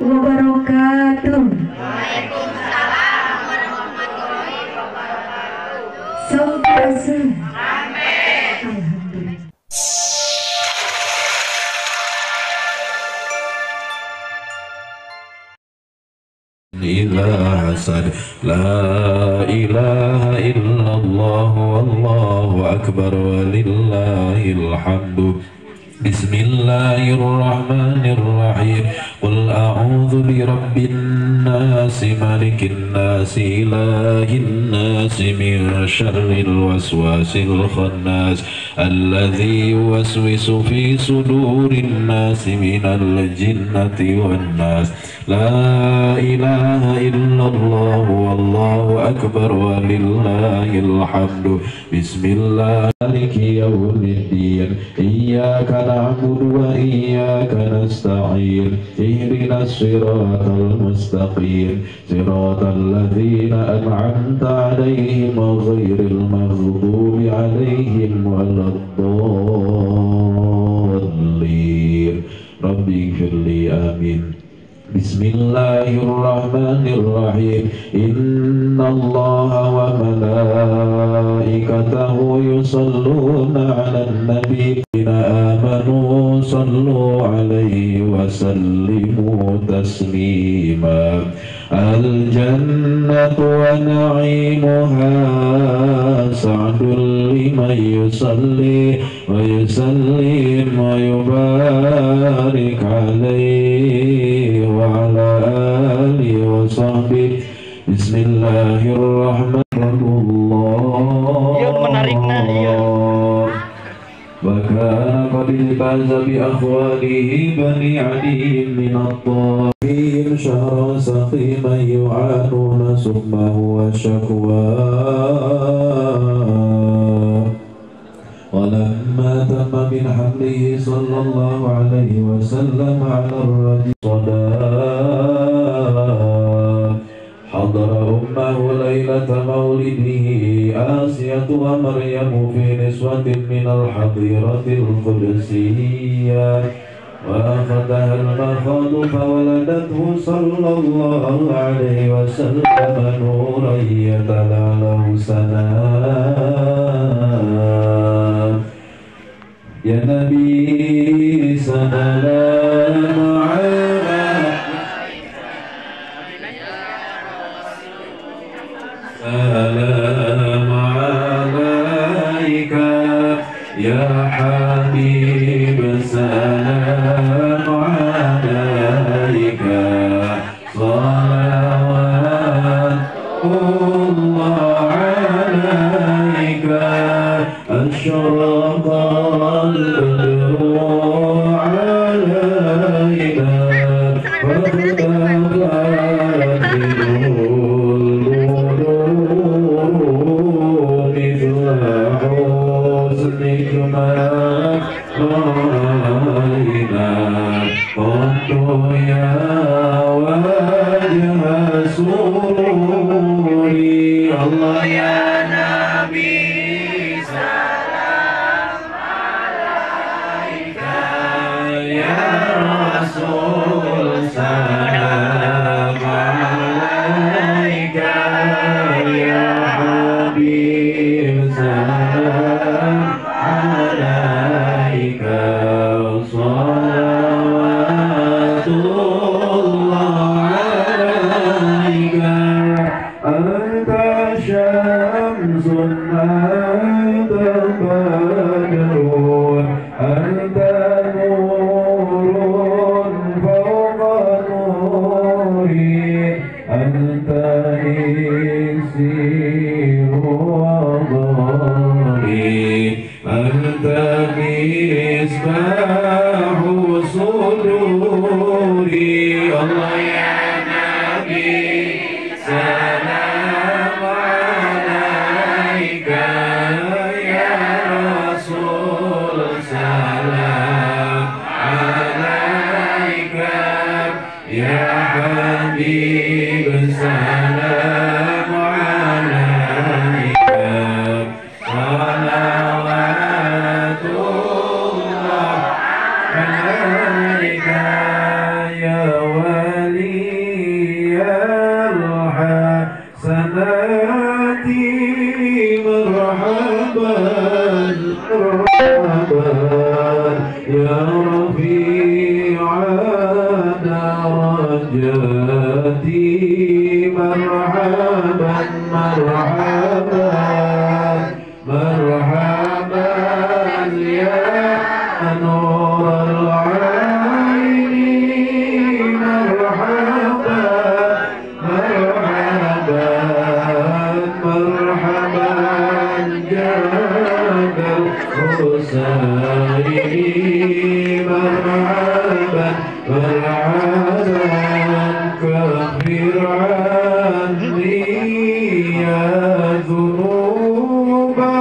wabarakatuh. Waalaikumsalam warahmatullahi wabarakatuh. Sampurasun. Amin. Alhamdulillah. إذا حسن لا إله إلا الله والله أكبر ولله الحمد. بسم الله الرحمن الرحيم. قل أعوذ برب الناس ملك الناس إله الناس من شر الوسواس الخناس الذي يوسوس في صدور الناس من الجنة والناس. لا إله إلا الله والله أكبر ولله الحمد. بسم الله مالك يوم الدين. إياك نعبد وإياك نستعين. اهدنا الصراط المستقيم صراط الذين أنعمت عليهم غير المغضوب عليهم ولا الضالين. ربي اغفر لي آمين. بسم الله الرحمن الرحيم. إن الله وملائكته يصلون على النبي. آمنوا صلوا عليه وسلموا تسليما. الجنة ونعيمها سعد لمن يصلي ويسلم ويبارك عليه وعلى آله وصحبه. بسم الله الرحمن الرحيم. Yuk menariknya, iya. وكان قد التباس بأخواله بني عدي من الطائفين شهرا سقيما يعانون سمه وشكواه. ولما تم من حمله صلى الله عليه وسلم على الرجل صداه حضر أمه ليلة مولده آسية ومريم في نسوة من الحظيرة القدسية وأخذها المخاض فولدته صلى الله عليه وسلم نورا يتلألأ سلام. يا نبي سلام سلام عليك يا حبيب سلام عليك صلوات الله عليك. أشرق البدر علينا Allah ya Nabi salam alaika ya Rasul salam alaika ya Habib salam alaika salawatullah alaika. Anta syamsun anta badrun anta nurun fawqa nuri anta isiru wadari anta misbahu suduri. Allah ya Nabi salam alaika ya Rasul salam alaika ya Habib salam alaika salawat يا رفيع درجاتي مرحبا مرحبا مرحبا يا نور العين مرحبا مرحبا مرحبا جاد الحسين مرحبا مرحبا كفر عني يا ذنوبا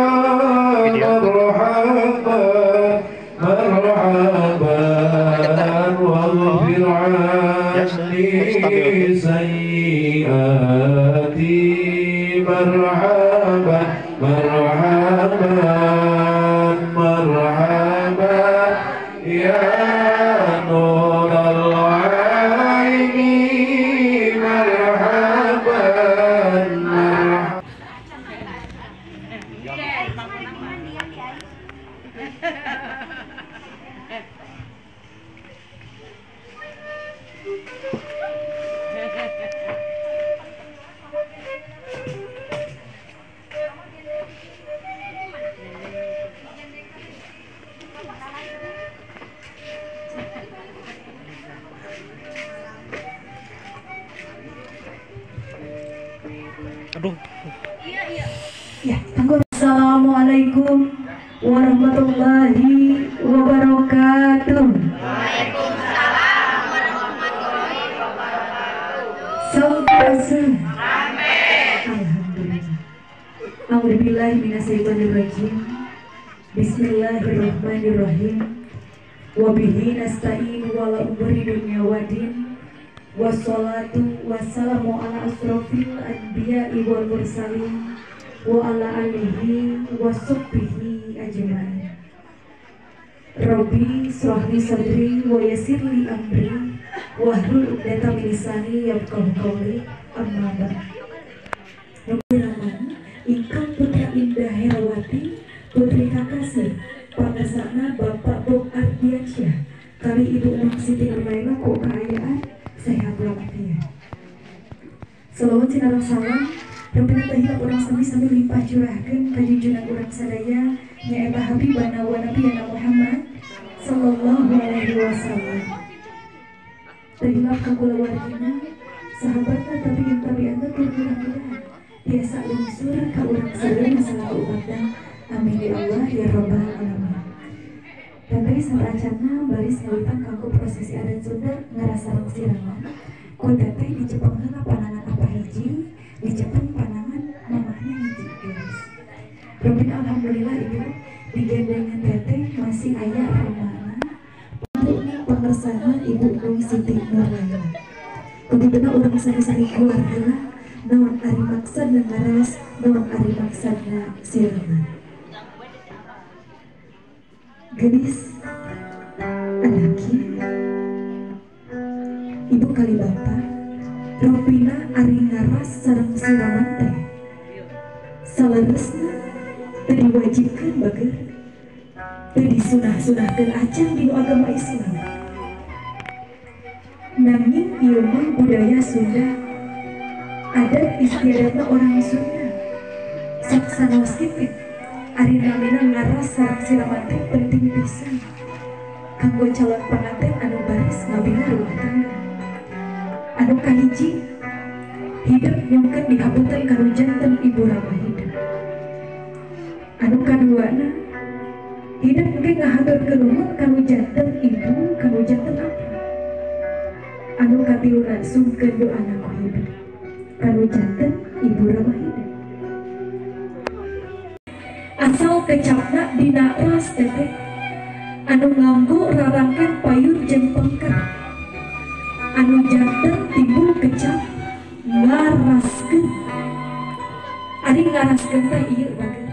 مرحبا مرحبا واغفر عني سيئاتي مرحبا مرحبا مرحبا يا نور العين مرحبا مرحبا Ya, tangguh. Assalamualaikum warahmatullahi wabarakatuh. Waalaikumsalam warahmatullahi wabarakatuh. Sampurasun. Amin. Alhamdulillah. A'udzubillahi minasyaitonirrajim. Bismillahirrahmanirrahim. Wa bihi nasta'in wa la umri dunya wadin. Wassalatu wassalamu ala asrofil anbiya'i wal mursalin wa ala alihi wa sahbihi ajma'in. Rabbi shrahli sadri wa yassirli amri wahlul 'uqdatam min lisani yafqahu qawli. Amma ba'd. Rahman ingkang putra Indah Herawati putri Kakasih pangasana Bapak Bob Ardiansyah kali Ibu Umang Siti Nurmaila kok keayaan sehat walafiat. Salawat sinarang salam Rabbina tahiyat orang sami sambil limpah curahkan kajujunan orang sadaya nyaeta Habibana wa Nabiyana Muhammad sallallahu alaihi wasallam. Tahiyat kakula wargina sahabatna tapi yang tabi'atna mudah-mudahan biasa lungsur ka urang sadaya masalah umatna. Amin ya Allah ya Rabbal alamin. Tapi saracana baris ngawitan kanggo prosesi adat Sunda ngarasareng sirangan. Kodate di Jepang panangan apa hiji, di Jepang panangan mamahnya hiji guys. Robin alhamdulillah ibu digendengan teteh masih ayah ramana. Untuk pengersana ibu Nung Siti Nurmaila. Kebetulan orang sari-sari keluarga naon ari maksudna ngaras, naon ari maksudna sirangan. Genis anaknya ibu kali bapak Ropina ari ngaras sareng siraman teh salaresna teu diwajibkeun bager teu disunah-sunahkeun acan di agama Islam nanging ieu mah budaya Sunda adat istiadatna orang Sunda sok sanaos kitu ari namina ngaras sareng siraman teh penting pisan kanggo calon pengantin anu baris ngabina rumah tangga anu kahiji hidup nyongkeun dihapunten kanu janten ibu rama hidup anu kaduana hidup ge ngahaturkeun nuhun kanu janten ibu kanu janten apa anu katilunan sungkeun doana ku hidup kanu janten ibu rama hidup asal kecapna dina ras teteh anu nganggo rarangkeun payun jeung pengker anu janten timbul kecap ngaraskeun ari ngaraskeun teh ieu bagus